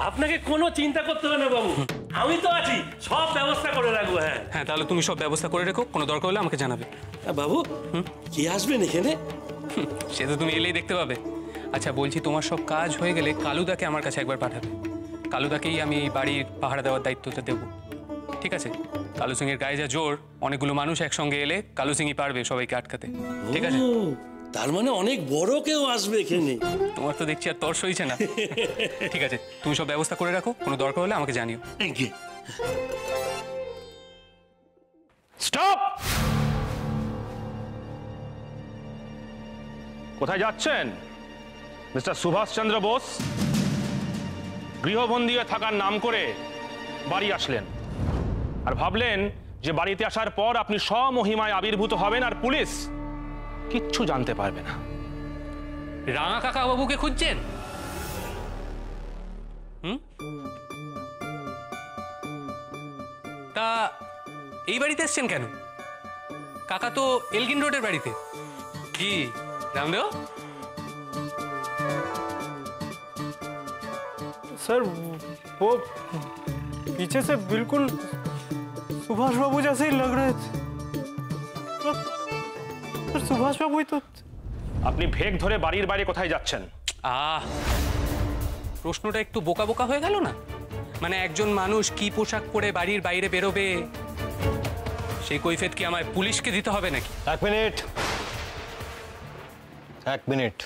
আপনাকে কোনো চিন্তা করতে হবে না বাবু, আমি তো আছি, সব ব্যবস্থা করে রাখবো। হ্যাঁ হ্যাঁ, তাহলে তুমি সব ব্যবস্থা করে রেখো, কোনো দরকার হলে আমাকে জানাবে। বাবু, কি আসবেন এখানে? সে তো তুমি এলেই দেখতে পাবে। আচ্ছা বলছি, তোমার সব কাজ হয়ে গেলে কালুদাকে আমার কাছে একবার পাঠাবে। কালুদাকেই আমি এই বাড়ির পাহারা দেওয়ার দায়িত্বটা দেবো, ঠিক আছে? কালু সিংয়ের গায়ে যা জোর, অনেকগুলো মানুষ একসঙ্গে এলে কালু সিংই পারবে সবাইকে আটকাতে, ঠিক আছে? তার মানে অনেক বড় কেউ আসবে এখানে। তোমার তো দেখছি আর তর সইছে না। ঠিক আছে, তুমি সব ব্যবস্থা করে রাখো, কোনো দরকার হলে আমাকে জানিও। স্টপ! কোথায় যাচ্ছেন মিস্টার সুভাষচন্দ্র বোস? গৃহবন্দী থাকার নাম করে বাড়ি আসলেন আর ভাবলেন যে বাড়িতে আসার পর আপনি স্বমহিমায় আবির্ভূত হবেন আর পুলিশ কিচ্ছু জানতে পারবে না। রাঙা কাকা বাবুকে খুঁজছেন? তা এই বাড়িতে এসছেন কেন? কাকা তো এলগিন রোডের বাড়িতে। কি রামদেও? सर वो पीछे से बिल्कुल सुभाष बाबू जैसे ही लग रहे थे। सुभाष बाबू ही तो। আপনি ভেগ ধরে বাড়ির বাইরে কোথায় যাচ্ছেন? প্রশ্নটা একটু বোকা বোকা হয়ে গেল না? মানে একজন মানুষ কি পোশাক পরে বাড়ির বাইরে বেরোবে, সেই কৈফিয়ত কি আমায় পুলিশকে দিতে হবে নাকি? এক মিনিট।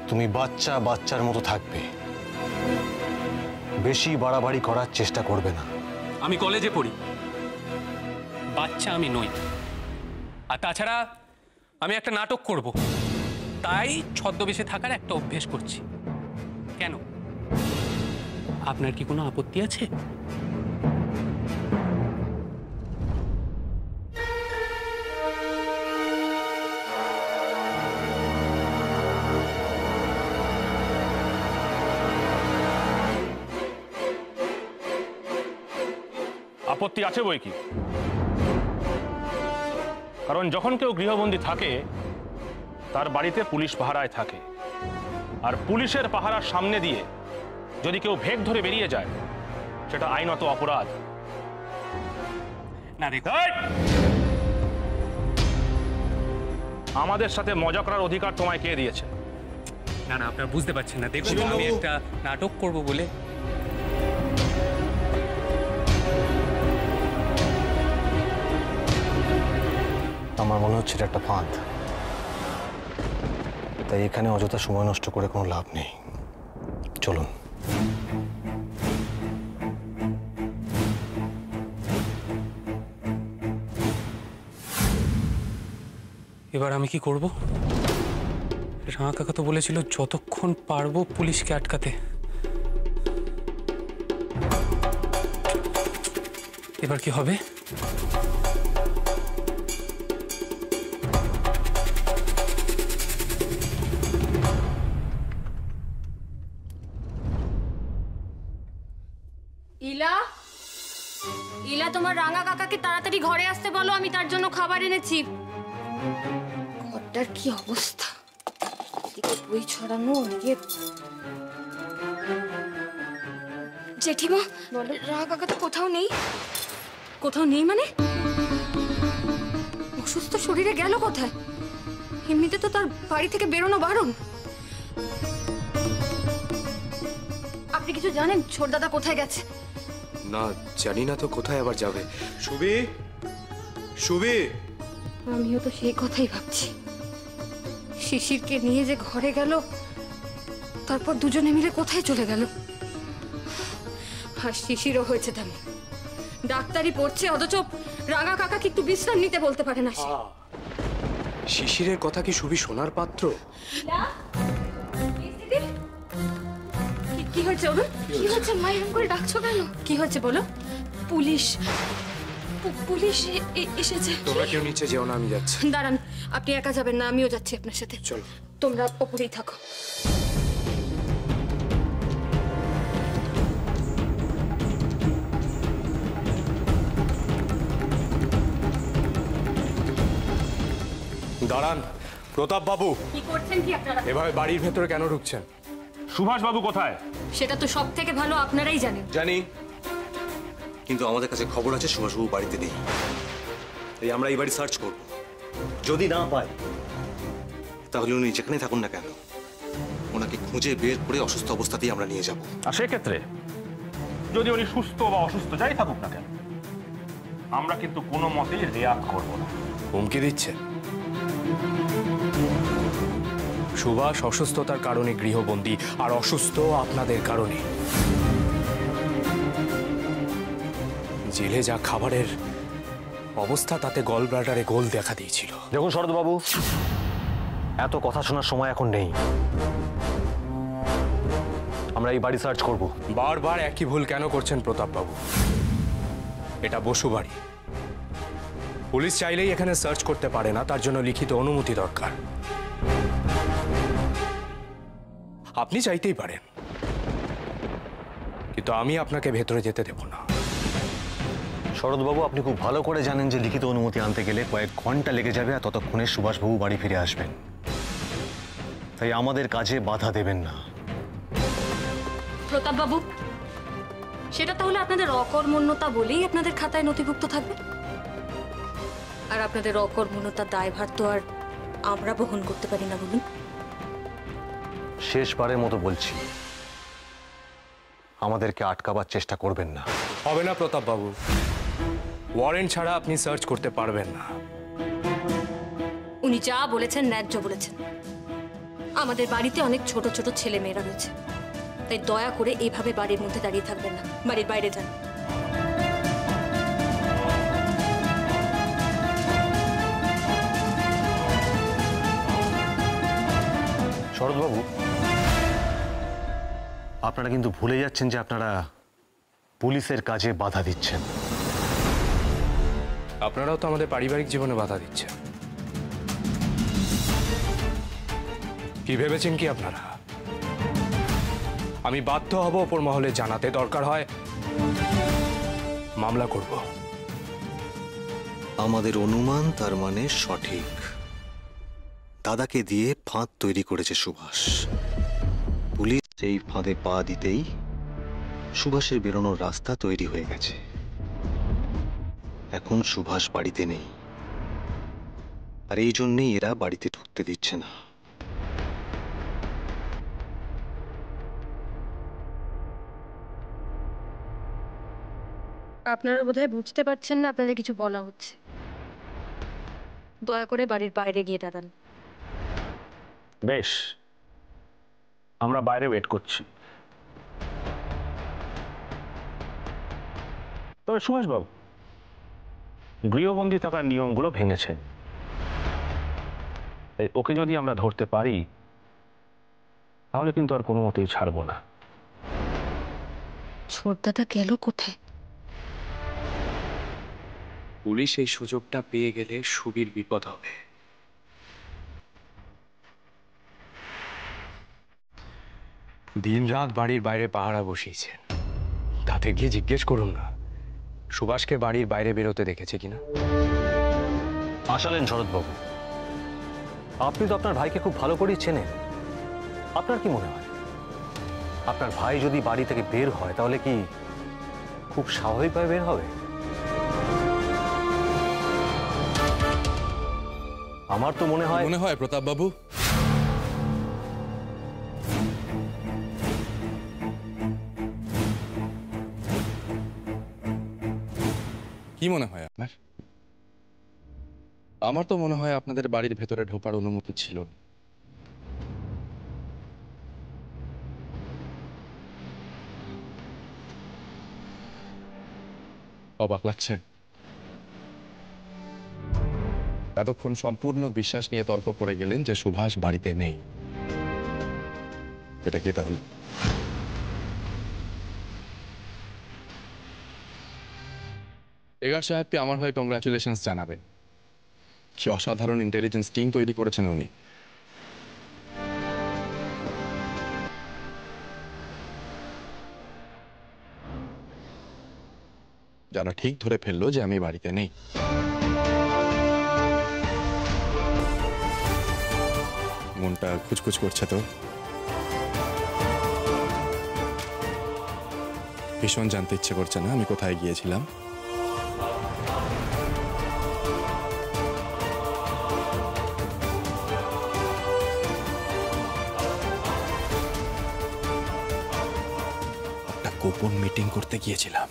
তুমি বাচ্চার মতো থাকবে, বেশি বাড়াবাড়ি করার চেষ্টা করবে না। আমি কলেজে পড়ি, বাচ্চা আমি নই। আর তাছাড়া আমি একটা নাটক করব, তাই ছদ্মবেশে থাকার একটা অভ্যেস করছি। কেন, আপনার কি কোনো আপত্তি আছে? আপত্তি আছে বই কি, কারণ যখন কেউ গৃহবন্দী থাকে তার বাড়িতে পুলিশ পাহারায় থাকে, আর পুলিশের পাহারার সামনে দিয়ে যদি কেউ ভেগ ধরে বেরিয়ে যায় সেটা আইনত অপরাধ। না রে, আমাদের সাথে মজা করার অধিকার তোমায় কে দিয়েছে? না না, আপনারা বুঝতে পারছেন না। দেখুন, আমি একটা নাটক করব বলে। আমার মনে হচ্ছে এটা একটা ফাঁদ, তাই এখানে অযথা সময় নষ্ট করে কোনো লাভ নেই। চলুন। এবার আমি কি করব? রাঙা কাকা তো বলেছিল যতক্ষণ পারবো পুলিশকে আটকাতে। এবার কি হবে? ইলা, ইলা, তোমার রাঙা কাকাকে তাড়াতাড়ি ঘরে আসতে বলো, আমি তার জন্য খাবার এনেছি। ঘরটার কি অবস্থা, এদিকে বই ছড়ানো, ওদিকে। জেঠিমা, বলো রাঙা কাকা তো কোথাও নেই। কোথাও নেই মানে? অসুস্থ শরীরে গেল কোথায়? এমনিতে তো তার বাড়ি থেকে বেরোনো বারণ। আপনি কিছু জানেন ছোট দাদা কোথায় গেছে? না, জানি না তো কোথায় আবার যাবে। সুবি, সুবি। আমিও তো সেই কথাই ভাবছি। শিশিরকে নিয়ে যে ঘরে গেল, তারপর দুজনে মিলে কোথায় চলে গেল। আর শিশিরও হয়েছে তেমন, ডাক্তারি পড়ছে, অথচ রাঙা কাকাকে একটু বিশ্রাম নিতে বলতে পারে না সে। শিশিরের কথা কি সুবি শোনার পাত্র? কি হয়েছে অরুণ? কি হয়েছে? মা এরকম করে ডাকছো কেন? কি হয়েছে বলো। পুলিশ, পুলিশ এসেছে। তোমরা কেউ নিচে যেও না, আমি যাচ্ছি। দাঁড়ান, আপনি একা যাবেন না, আমিও যাচ্ছি আপনার সাথে। চলো। তোমরা ওপরেই থাকো। দাঁড়ান প্রতাপ বাবু, কি করছেন কি আপনারা? এভাবে বাড়ির ভেতরে কেন ঢুকছেন? সুভাষবাবু কোথায়? সেটা তো সব থেকে ভালো আপনারাই জানেন। জানি, কিন্তু আমাদের কাছে খবর আছে সুভাষবাবু বাড়িতে নেই। তাই আমরা এই বাড়ি সার্চ করব। যদি না পাই তাহলে উনি যেখানে থাকুন না কেন ওনাকে খুঁজে বের করে অসুস্থ অবস্থাতেই আমরা নিয়ে যাব। আর সেক্ষেত্রে যদি উনি সুস্থ বা অসুস্থ যাই থাকুক না কেন, আমরা কিন্তু কোনো মতেই রেয়াত করব না। হুমকি দিচ্ছে? সুভাষ অসুস্থতার কারণে গৃহবন্দী, আর অসুস্থ আপনাদের কারণে। জেলে যা খাবারের অবস্থা, তাতে গল ব্লাডারে গোল দেখা দিয়েছিল। দেখুন শরৎবাবু, এত কথা শোনার সময় এখন নেই। আমরা এই বাড়ি সার্চ করব। বারবার একই ভুল কেন করছেন প্রতাপ বাবু? এটা বসু বাড়ি। পুলিশ চাইলেই এখানে সার্চ করতে পারে না, তার জন্য লিখিত অনুমতি দরকার। আপনি চাইতেই পারেন, কিন্তু আমি আপনাকে ভেতরে যেতে দেব না। শরৎবাবু, আপনি খুব ভালো করে জানেন যে লিখিত অনুমতি আনতে গেলে কয়েক ঘন্টা লেগে যাবে, আর ততক্ষণে সুভাষবাবু বাড়ি ফিরে আসবেন। তাই আমাদের কাজে বাধা দেবেন না। প্রতাপ বাবু, সেটা তাহলে আপনাদের অকর্মণ্যতা বলেই আপনাদের খাতায় নথিভুক্ত থাকবে। আর আপনাদের অকর্মণ্যতার দায়ভার তো আর আমরা বহন করতে পারি না বলুন। শেষবারের মতো বলছি, আমাদেরকে আটকাবার চেষ্টা করবেন না। হবে না প্রতাপ বাবু, ওয়ারেন্ট ছাড়া আপনি সার্চ করতে পারবেন না। উনি যা বলেছেন ন্যায্য বলেছেন। আমাদের বাড়িতে অনেক ছোট ছোট ছেলে মেয়েরা রয়েছে, তাই দয়া করে এইভাবে বাড়ির মধ্যে দাঁড়িয়ে থাকবেন না, বাড়ির বাইরে যান। শরৎবাবু, আপনারা কিন্তু ভুলে যাচ্ছেন যে আপনারা পুলিশের কাজে বাধা দিচ্ছেন। আপনারাও তো আমাদের পারিবারিক জীবনে বাধা দিচ্ছেন। কি ভেবেছেন কি আপনারা আমি বাধ্য হব ওপর মহলে জানাতে? দরকার হয় মামলা করব। আমাদের অনুমান তার মানে সঠিক। দাদাকে দিয়ে ফাঁদ তৈরি করেছে সুভাষ। পুলিশ এই ফাঁদে পা দিতেই সুভাষের বেরোনোর রাস্তা তৈরি হয়ে গেছে। এখন সুভাষ বাড়িতে নেই, আর এই জন্যই এরা বাড়িতে ঢুকতে দিচ্ছে না। আপনারা বোধহয় বুঝতে পারছেন না আপনাদের কিছু বলা হচ্ছে। দয়া করে বাড়ির বাইরে গিয়ে দাঁড়ান। বেশ, আমরা বাইরে ওয়েট করছি। তবে সুভাষবাবু, গৃহবন্দী থাকার নিয়মগুলো ভেঙেছে। তাই ওকে যদি আমরা ধরতে পারি তাহলে কিন্তু আর কোনো মতেই ছাড়বো না। ছোটদাদা গেল কোথায়? পুলিশ এই সুযোগটা পেয়ে গেলে সুবীর বিপদ হবে। দিনরাত বাড়ির বাইরে পাহারা বসিয়েছেন, তাতে গিয়ে জিজ্ঞেস করুন না সুভাষকে বাড়ির বাইরে বেরোতে দেখেছে কিনা। আসলেন শরৎবাবু, আপনি তো আপনার ভাইকে খুব ভালো করেই চেনেন। আপনার কি মনে হয়, আপনার ভাই যদি বাড়ি থেকে বের হয় তাহলে কি খুব স্বাভাবিকভাবে বের হবে? আমার তো মনে হয় প্রতাপ বাবু, কি মনে হয় আপনার? আমার তো মনে হয় আপনাদের বাড়ির ভেতরে ঢোকার অনুমতি ছিল না। অবাক লাগছে? এতক্ষণ সম্পূর্ণ বিশ্বাস নিয়ে তর্ক করে গেলেন যে সুভাষ বাড়িতে নেই। এটা কি তাহলে? এগার সাহেবকে আমার হয়ে কংগ্রাচুলেশনস জানাবেন। কি অসাধারণ ইন্টেলিজেন্স টিম তৈরি করেছেন উনি। যারা ঠিক ধরে ফেললো যে আমি বাড়িতে নেই। মনটা খুচখুচ করছে তো। ভীষণ জানতে ইচ্ছে করছে না আমি কোথায় গিয়েছিলাম? একটা গোপন মিটিং করতে গিয়েছিলাম।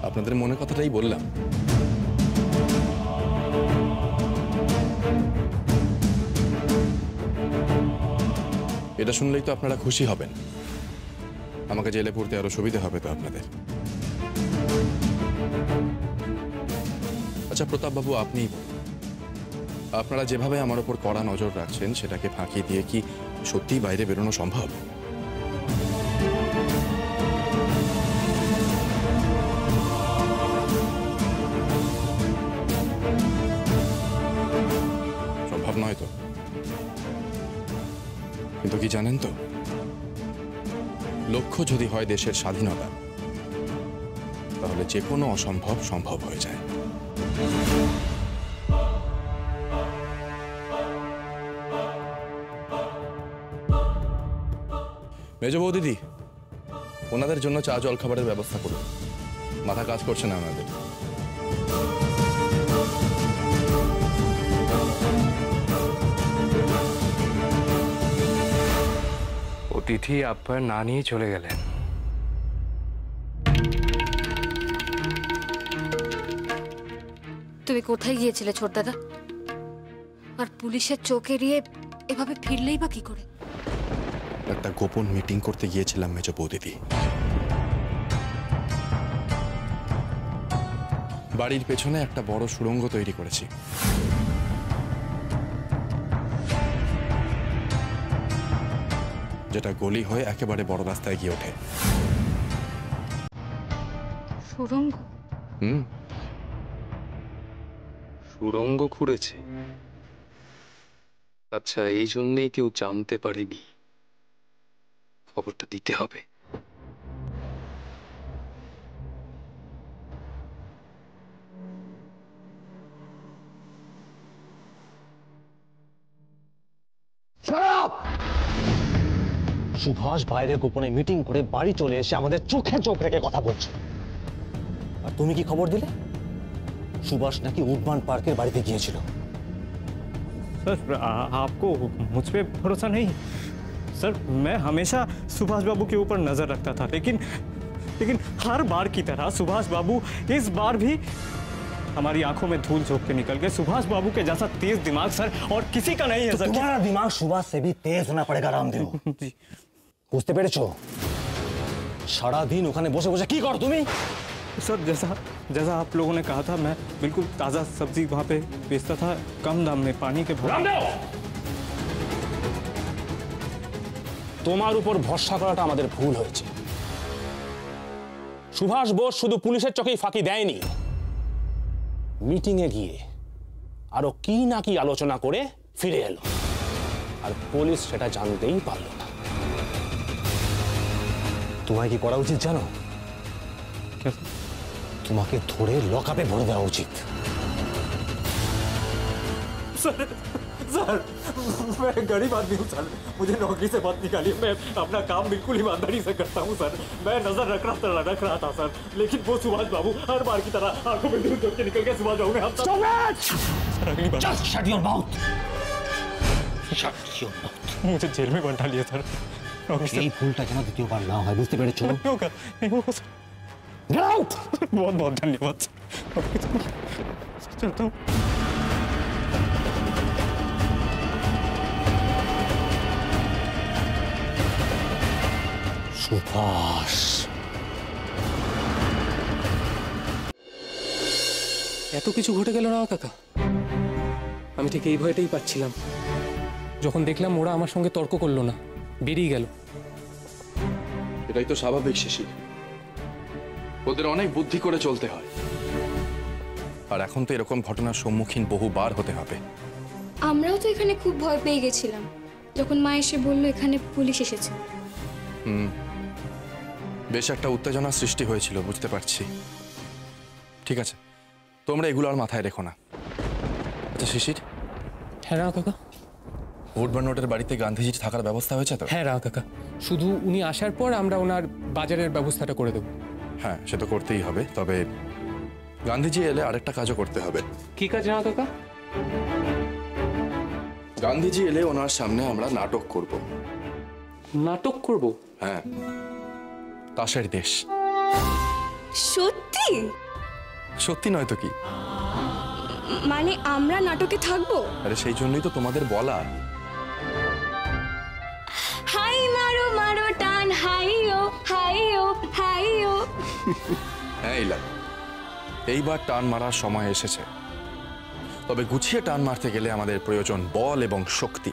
আপনাদের মনে কথাটাই বললাম। এটা শুনলেই তো আপনারা খুশি হবেন। আমাকে জেলে পড়তে আরো সুবিধা হবে তো আপনাদের। আচ্ছা প্রতাপবাবু, আপনিই বলুন, আপনারা যেভাবে আমার উপর কড়া নজর রাখছেন সেটাকে ফাঁকি দিয়ে কি সত্যিই বাইরে বেরোনো সম্ভব? সম্ভব নয় তো। কিন্তু কি জানেন তো, লক্ষ্য যদি হয় দেশের স্বাধীনতা, তাহলে যে কোনো অসম্ভব সম্ভব হয়ে যায়। মেজ বৌদিদি, ওনাদের জন্য চা জল খাবারের ব্যবস্থা করুন। মাথা কাজ করছে না ওনাদের। অতিথি আপ্যায়ন না নিয়ে চলে গেলেন। তুমি কোথায় গিয়েছিলে ছোট দাদা? আর পুলিশের চোখ এড়িয়ে এভাবে ফিরলেই বা কি করে? একটা গোপন মিটিং করতে গিয়েছিলাম মেজ বৌদিদি। বাড়ির পেছনে একটা বড় সুড়ঙ্গ তৈরি করেছি। যেটা গলি হয়ে একেবারে বড় রাস্তায় গিয়ে ওঠে। সুড়ঙ্গ? সুড়ঙ্গ খুঁড়েছে? আচ্ছা, এই জন্যই কেউ জানতে পারেনি। খবরটা দিতে হবে। সুভাষ বাইরে গোপনে মিটিং করে বাড়ি চলে এসে আমাদের চোখে চোখ রেখে কথা বলছে। আর তুমি কি খবর দিলে? সুভাষ নাকি উডমান পার্কের বাড়িতে গিয়েছিল। सर आपको मुझ पे भरोसा नहीं? सर मैं हमेशा सुभाष बाबू के ऊपर नजर रखता था, लेकिन हर बार की तरह सुभाष बाबू इस बार भी हमारी आंखों में धूल झोंक के निकल गए। सुभाष बाबू के जैसा तेज दिमाग सर और किसी का नहीं है सर। तुम्हारा दिमाग सुभाष से भी तेज होना पड़ेगा रामदेव। বুঝতে পেরেছো? সারাদিন ওখানে বসে বসে কি করো তুমি? सर जैसा आप लोगों ने कहा था, मैं बिल्कुल ताज़ा सब्जी वहाँ पे बेचता था, कम दाम में, पानी के भाव। তোমার উপর ভরসা করাটা আমাদের ভুল হয়েছে। সুভাষ বোস শুধু পুলিশের চোখেই ফাঁকি দেয়নি, মিটিংয়ে গিয়ে আরো কি না কি আলোচনা করে ফিরে এলো, আর পুলিশ সেটা জানতেই পারল না। তোমায় কি করা উচিত জানো? তোমাকে ধরে লকআপে ভরে দেওয়া উচিত। सर मैं गरीब आदमी हूँ सर, मुझे नौकरी से मत निकालिए। मैं अपना काम बिल्कुल ईमानदारी से करता हूँ सर। मैं नजर रख रहा था सर, लेकिन वो सुभाष बाबू हर बार की तरह आंखों में धूल झोंक के निकल गए। सुभाष बाबू ने हम सर अगली बार Just shut your mouth. Shut your mouth. मुझे जेल में बंधा लिया सर। এই ভুলটা যেন দ্বিতীয়বার না হয়, বুঝতে পেরেছো? नहीं होगा सर। Get out! बहुत बहुत धन्यवाद सर। चलता हूँ। সুভাষ এত কিছু ঘটে গেল না কাকা। আমি ঠিক এই ভয়টাই পাচ্ছিলাম যখন দেখলাম ওরা আমার সঙ্গে তর্ক করলো না, বেরিয়ে গেল। এটাই তো স্বাভাবিক শিশির, ওদের অনেক বুদ্ধি করে চলতে হয়। আর এখন তো এরকম ঘটনার সম্মুখীন বহুবার হতে হবে। আমরাও তো এখানে খুব ভয় পেয়ে গেছিলাম যখন মা এসে বললো এখানে পুলিশ এসেছে। বেশ একটা উত্তেজনা সৃষ্টি হয়েছিল, বুঝতে পারছি। ঠিক আছে, তোমরা এগুলো আর মাথায় রেখো না। আচ্ছা শিশির, হ্যাঁ রাও কাকা। উডবার্নোটের বাড়িতে গান্ধীজির থাকার ব্যবস্থা হয়েছে তো? হ্যাঁ রাও কাকা, শুধু উনি আসার পর আমরা ওনার বাজারের ব্যবস্থাটা করে দেবো। হ্যাঁ, সে তো করতেই হবে, তবে গান্ধীজি এলে আরেকটা কাজও করতে হবে। কি কাজ রাও কাকা? গান্ধীজি এলে ওনার সামনে আমরা নাটক করব। নাটক করব? হ্যাঁ, তাসের দেশ। সত্যি? সত্যি নয় তো কি? মানে আমরা নাটকে থাকবো? আরে সেই জন্যই তো তোমাদের বলা। হাই মারো মারো টান, হাইও হাইও হাইও। হ্যাঁ ইলা, এইবার টান মারার সময় এসেছে। তবে গুছিয়ে টান মারতে গেলে আমাদের প্রয়োজন বল এবং শক্তি।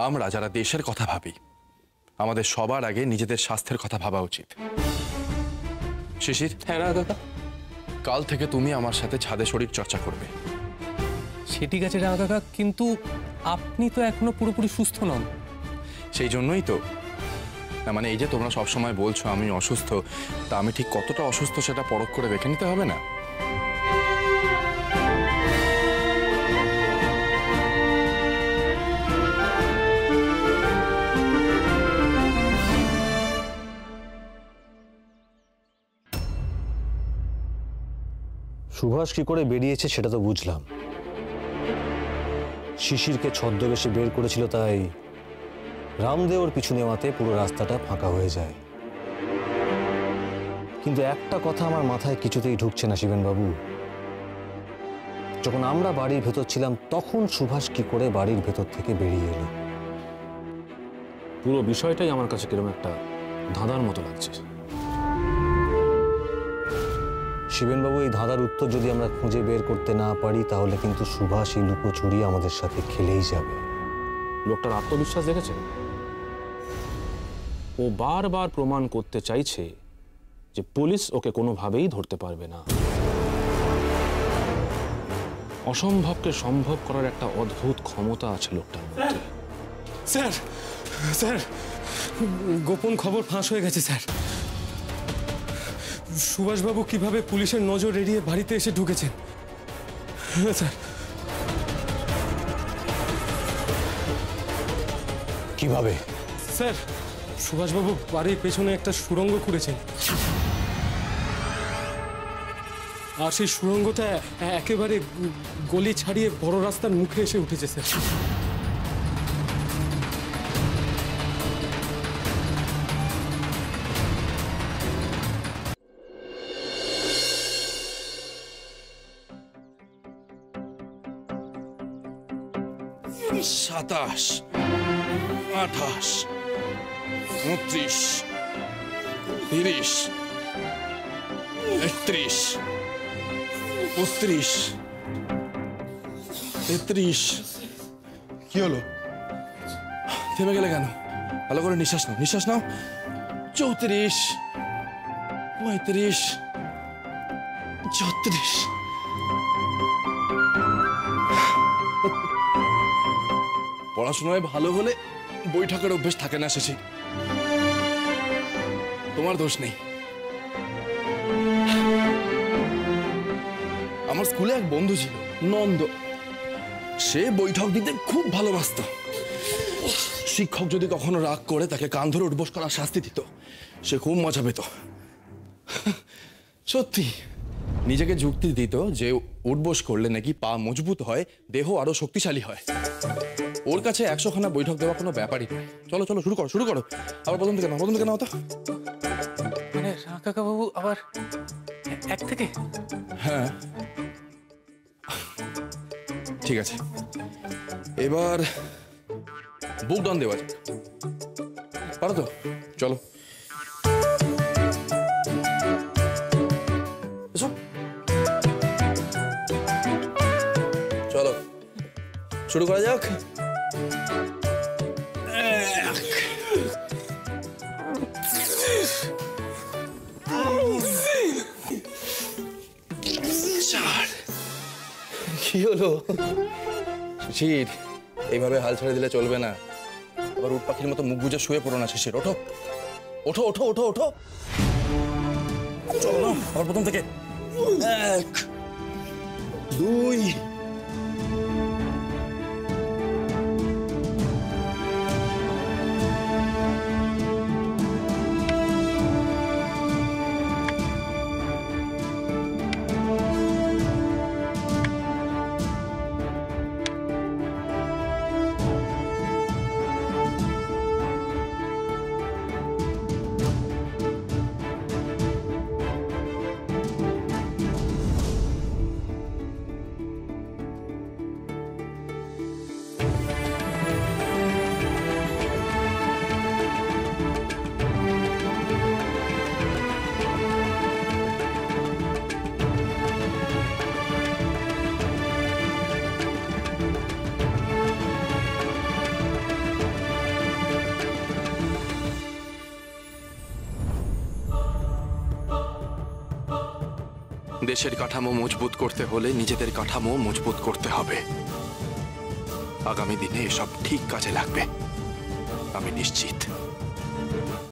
আমরা যারা দেশের কথা ভাবি, আমাদের সবার আগে নিজেদের স্বাস্থ্যের কথা ভাবা উচিত। শিশির, হ্যাঁ রাও কাকা। কাল থেকে তুমি আমার সাথে ছাদে শরীর চর্চা করবে। সে ঠিক আছে রাও কাকা, কিন্তু আপনি তো এখনো পুরোপুরি সুস্থ নন। সেই জন্যই তো, না মানে এই যে তোমরা সবসময় বলছো আমি অসুস্থ, তা আমি ঠিক কতটা অসুস্থ সেটা পরখ করে দেখে নিতে হবে না? সুভাষ কি করে বেরিয়েছে সেটা তো বুঝলাম। শিশিরকে ছদ্মবেশে বের করেছিল, তাই রামদেও ওর পিছু নেওয়াতে পুরো রাস্তাটা ফাঁকা হয়ে যায়। কিন্তু একটা কথা আমার মাথায় কিছুতেই ঢুকছে না শিবেনবাবু, যখন আমরা বাড়ির ভেতর ছিলাম তখন সুভাষ কি করে বাড়ির ভেতর থেকে বেরিয়ে এলো? পুরো বিষয়টাই আমার কাছে কিরকম একটা ধাঁধার মতো লাগছে। শিবেনবাবু, এই ধাঁধার উত্তর যদি আমরা খুঁজে বের করতে না পারি তাহলে কিন্তু সুভাষ এই লুকোচুরি আমাদের সাথে খেলেই যাবে। লোকটার আত্মবিশ্বাস দেখেছেন? ও বারবার প্রমাণ করতে চাইছে যে পুলিশ ওকে কোনোভাবেই ধরতে পারবে না। অসম্ভবকে সম্ভব করার একটা অদ্ভুত ক্ষমতা আছে লোকটার মধ্যে। স্যার, স্যার, গোপন খবর ফাঁস হয়ে গেছে স্যার। সুভাষবাবু কিভাবে পুলিশের নজর এড়িয়ে বাড়িতে এসে ঢুকেছেন। স্যার, কিভাবে? স্যার, সুভাষবাবু বাড়ির পেছনে একটা সুড়ঙ্গ করেছেন, আর সেই সুড়ঙ্গটা একেবারে গলি ছাড়িয়ে বড় রাস্তার মুখে এসে উঠেছে স্যার। সাতাশ, 28, 29, 30, 31, 32, 33। কি হলো? থেমে গেলে কেন? ভালো করে নিঃশ্বাস নাও, নিঃশ্বাস নাও। 34, 35, 36। পড়াশোনায় ভালো হলে বই ঠাকার অভ্যেস থাকে না শেষে। তোমার দোষ নেই। আমার স্কুলে এক বন্ধু ছিল, নন্দ। সে বৈঠক দিতে খুব ভালোবাসত। শিক্ষক যদি কখনো রাগ করে তাকে কান ধরে উঠবোস করার শাস্তি দিত, সে খুব মজা পেত। সত্যি, নিজেকে যুক্তি দিত যে উঠবোস করলে নাকি পা মজবুত হয়, দেহ আরো শক্তিশালী হয়। ওর কাছে 100 খানা বৈঠক দেওয়া কোনো ব্যাপারই নয়। চলো চলো, শুরু করো, শুরু করো। আবার প্রথম থেকে নাও, প্রথম থেকে নাও তো। মানে কাকা বাবু আবার এক থেকে? হ্যাঁ ঠিক আছে, এবার বুক ডাউন দেওয়া যাক। পারো তো? চলো চলো শুরু করা যাক। কি হলো শিশির? এইভাবে হাল ছেড়ে দিলে চলবে না। আবার উট পাখির মতো মুখ বুজে শুয়ে পড়ো না শিশির। ওঠো ওঠো ওঠো ওঠো ওঠো। চলো আবার প্রথম থেকে। 1 2 দেশের কাঠামো মজবুত করতে হলে নিজেদের কাঠামো মজবুত করতে হবে। আগামী দিনে এসব ঠিক কাজে লাগবে, আমি নিশ্চিত।